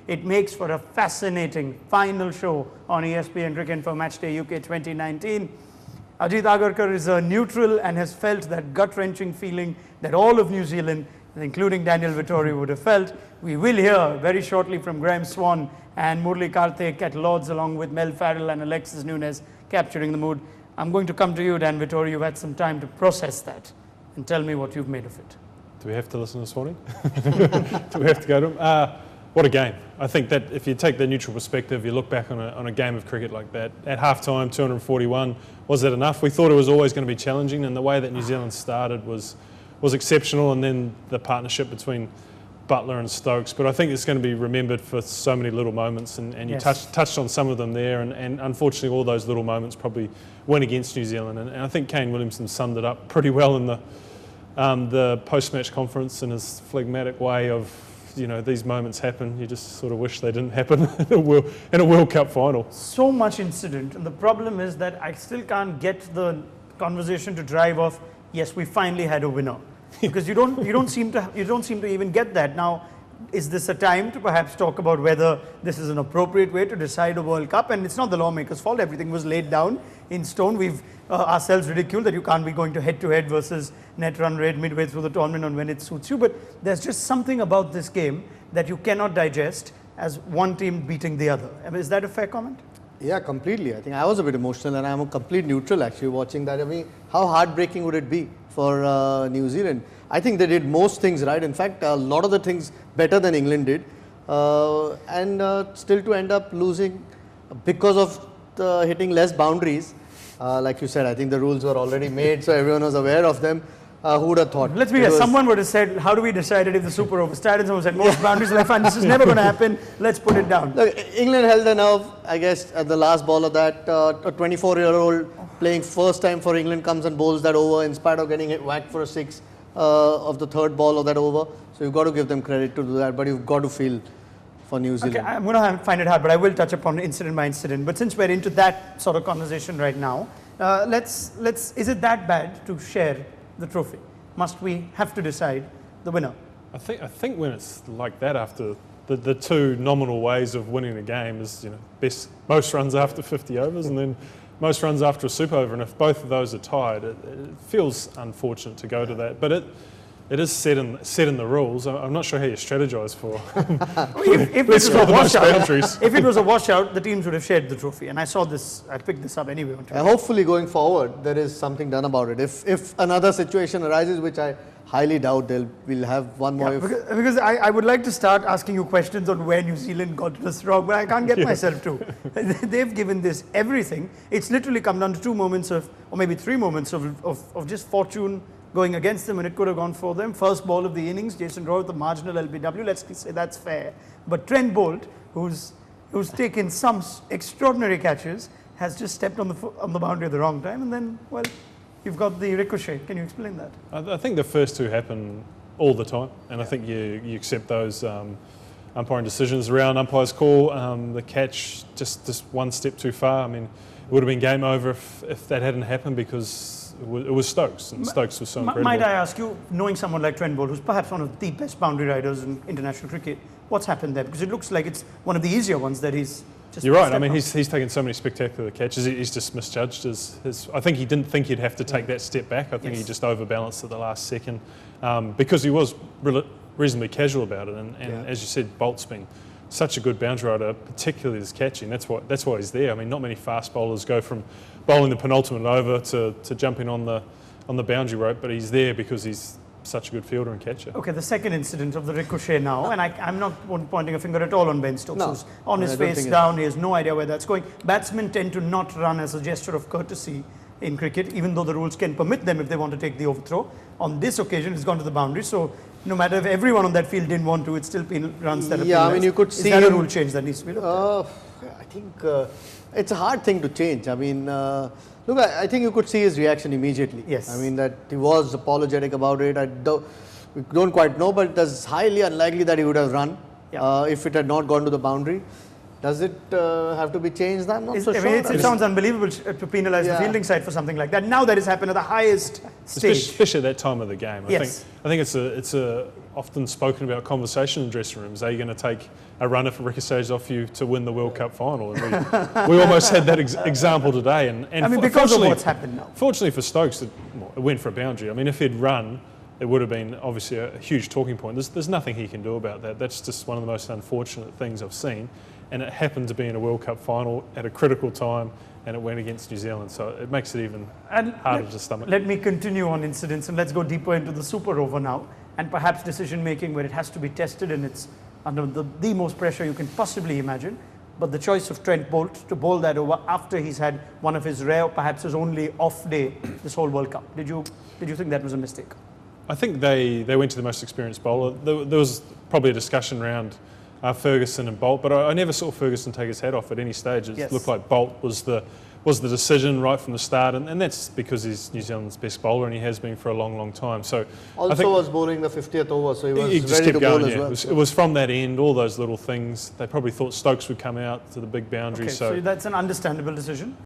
it makes for a fascinating final show on ESPN Cricket for Matchday UK 2019. Ajit Agarkar is a neutral and has felt that gut-wrenching feeling that all of New Zealand, including Daniel Vettori, would have felt. We will hear very shortly from Graham Swan and Murli Karthik at Lords, along with Mel Farrell and Alexis Nunes capturing the mood. I'm going to come to you, Dan Vettori. You've had some time to process that and tell me what you've made of it. Do we have to listen this morning? Do we have to go to him? What a game. I think that if you take the neutral perspective, you look back on a game of cricket like that, at half-time, 241, was that enough? We thought it was always going to be challenging, and the way that New Zealand started was exceptional, and then the partnership between Butler and Stokes. But I think it's going to be remembered for so many little moments, and you yes. touched on some of them there, and unfortunately all those little moments probably went against New Zealand. And I think Kane Williamson summed it up pretty well in the post-match conference in his phlegmatic way of, you know, these moments happen. You just sort of wish they didn't happen in a World Cup final. So much incident, and the problem is that I still can't get the conversation to drive off. Yes, we finally had a winner, because you don't seem to even get that. Now, is this a time to perhaps talk about whether this is an appropriate way to decide a World Cup? And it's not the lawmakers' fault. Everything was laid down in stone. We've ourselves ridiculed that you can't be going to head-to-head versus net run rate midway through the tournament on when it suits you. But there's just something about this game that you cannot digest as one team beating the other. I mean, is that a fair comment? Yeah, completely. I think I was a bit emotional, and I'm a complete neutral actually watching that. I mean, how heartbreaking would it be for New Zealand? I think they did most things right. In fact, a lot of the things better than England did, and still to end up losing because of hitting less boundaries. Like you said, I think the rules were already made, so everyone was aware of them. Who would have thought? Let's be clear. Someone would have said, how do we decide it if the Super Over started? Someone said, most boundaries. Like, fine, this is never going to happen. Let's put it down. Look, England held the nerve, I guess, at the last ball of that. A 24-year-old playing first time for England comes and bowls that over in spite of getting whacked for a 6 of the third ball of that over. So you've got to give them credit to do that, but you've got to feel for New Zealand. Okay, I'm going to find it hard, but I will touch upon incident by incident. But since we're into that sort of conversation right now, is it that bad to share the trophy? Must we have to decide the winner? I think when it's like that, after the two nominal ways of winning a game is, you know, most runs after 50 overs and then most runs after a super over, and if both of those are tied, it feels unfortunate to go to that. But it is set in the rules. I'm not sure how you strategise for. If it was a washout, the teams would have shared the trophy. And I saw this. I picked this up anyway. Hopefully, going forward, there is something done about it. If another situation arises, which I highly doubt, we'll have one more. Yeah, because I would like to start asking you questions on where New Zealand got this wrong, but I can't get myself to. They've given this everything. It's literally come down to 2 moments of, or maybe 3 moments of just fortune going against them, and it could have gone for them. First ball of the innings, Jason Roy with the marginal LBW. Let's say that's fair. But Trent Bolt, who's taken some extraordinary catches, has just stepped on the boundary at the wrong time, and then, well, you've got the ricochet. Can you explain that? I think the first two happen all the time, and I think you accept those umpiring decisions around umpire's call. The catch just one step too far. I mean, it would have been game over if that hadn't happened, because it was Stokes, and Stokes was so incredible. Might I ask you, knowing someone like Trent Bolt, who's perhaps one of the best boundary riders in international cricket, what's happened there? Because it looks like it's one of the easier ones that he's just... You're right. I mean, he's taken so many spectacular catches. He's just misjudged his... I think he didn't think he'd have to take that step back. I think he just overbalanced at the last second, because he was reasonably casual about it. And as you said, Bolt's been such a good boundary rider, particularly his catching. That's why he's there. I mean, not many fast bowlers go from bowling the penultimate over to jumping on the boundary rope, but he's there because he's such a good fielder and catcher. Okay, the second incident of the ricochet now, and I'm not pointing a finger at all on Ben Stokes, who's on his face down. He has no idea where that's going. Batsmen tend to not run as a gesture of courtesy in cricket, even though the rules can permit them if they want to take the overthrow. On this occasion, it's gone to the boundary, so no matter if everyone on that field didn't want to, it's still runs that are penalized. I mean, you could see... Is that a rule change that needs to be looked at? I think it's a hard thing to change. I mean, look, I think you could see his reaction immediately. Yes. I mean, that he was apologetic about it. We don't quite know, but it's highly unlikely that he would have run if it had not gone to the boundary. Does it have to be changed? I'm not so I sure. mean, it sounds unbelievable to penalise the fielding side for something like that. Now that has happened at the highest stage. Especially at that time of the game. Yes. I think it's a often spoken about conversation in dressing rooms. Are you going to take a runner for ricochets off you to win the World Cup final? And we almost had that example today. And I mean, because of what's happened now. Fortunately for Stokes, it went for a boundary. I mean, if he'd run, it would have been obviously a huge talking point. There's nothing he can do about that. That's just one of the most unfortunate things I've seen. And it happened to be in a World Cup final at a critical time, and it went against New Zealand. So it makes it even harder to stomach. Let me continue on incidents, and let's go deeper into the Super Over now, and perhaps decision making where it has to be tested and it's under the most pressure you can possibly imagine. But the choice of Trent Bolt to bowl that over after he's had one of his rare, perhaps his only off day this whole World Cup. Did you think that was a mistake? I think they went to the most experienced bowler. There was probably a discussion around Ferguson and Bolt, but I never saw Ferguson take his hat off at any stage. It looked like Bolt was the decision right from the start, and that's because he's New Zealand's best bowler and he has been for a long, long time. So also I think was bowling the 50th over, so he was just ready kept to bowl going. as well. It was from that end, all those little things. They probably thought Stokes would come out to the big boundary. Okay, so that's an understandable decision.